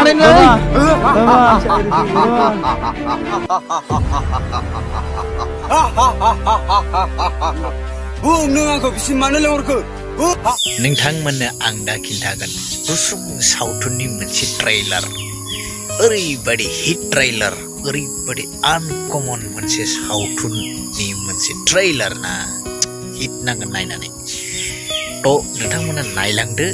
angin lagi. नोंथांमोननो आं दा खिन्थागोन गुसुं सावथुननि मोनसे ट्रेलार ओरैबायदि हिट ट्रेलार ओरैबायदि आनकमन मोनसे सावथुननि मोनसे ट्रेलार ना हिट नांगोन नायनानै थ' नोंथांमोना नायलांदो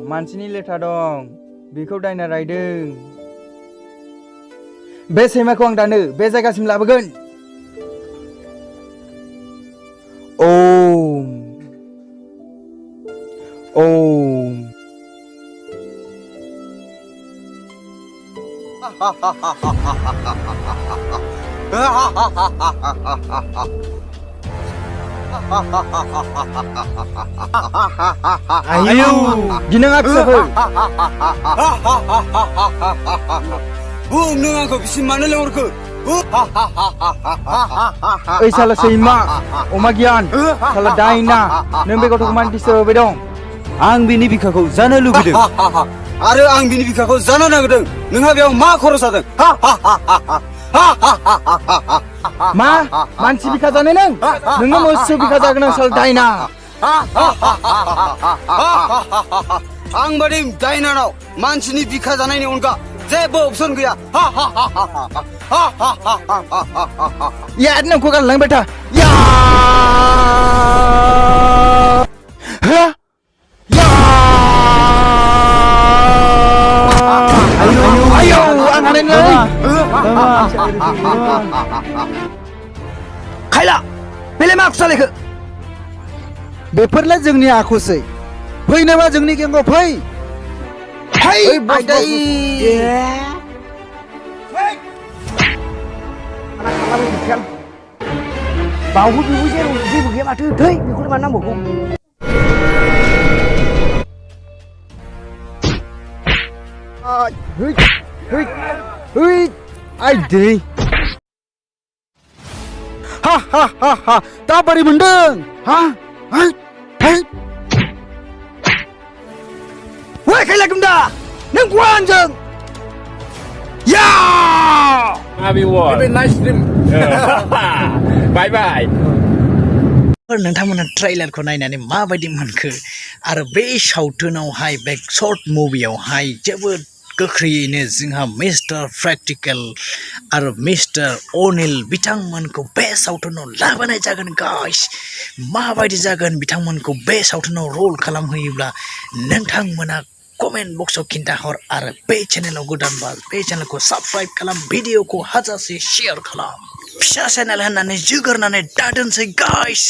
मानसिनि लेथा दं बेखौ दायना रायदों बे सैमाखौ आं दानो बे जायगासिम लाबोगोन Ayo, ginang aksafoy. Nung ako bisin mana lewat ke? Salah seima, omagian, salah daina, nembe kau tuh mantis bedong. Ang bini bikaku zana lu gedeng. Are ang bini bikaku zana na gedeng. Nungha biang ma koros adeng. Ma, mansi bika zane neng. Nungha musuh bika zagenang salah daina. Ang badim daina nau, mansi ni bika zane ni unka. जेबो option गया या इतना को कर lung बेटा या ayo angin lagi खायला बेले मा आखुसा लेखो बेफोरलाय जोंनि आखुसै फैनोबा जोंनि गेंगो फै Hey, Bodo. Bảo hút mũi xe gì một cái mà thứ thấy mình cũng mà năm một cũng. Ai đi? Ha, ta bari mendeng. Ha? Hey. Woi, kailan kumda? Nang kuan jeng. Yeah! Have you won? Have a nice dream. Bye bye. नोंथांमोना ट्रेलारखौ नायनानै माबायदि मोनखो आरो बे सावथुनावहाय बे short मुभियावहाय जोबोद गोख्रैयैनो जोंहा मिस्टार प्रेक्टिकल आरो मिस्टार अनिल बिथांमोनखौ बे सावथुनाव लाबोनाय जागोन गाइस माबायदि जागोन बिथांमोनखौ बे सावथुनाव रल खालामहोयोब्ला नोंथांमोना कमेन्ट बक्सआव खिन्थाहर आरो बे चेनेलाव गोदानबा बे चेनेलखौ साबस्क्राइब खालाम भिडिअखौ हाजासे शेयार खालाम फिसा चेनेल होननानै जोगोरनानै दादोनसै गाइस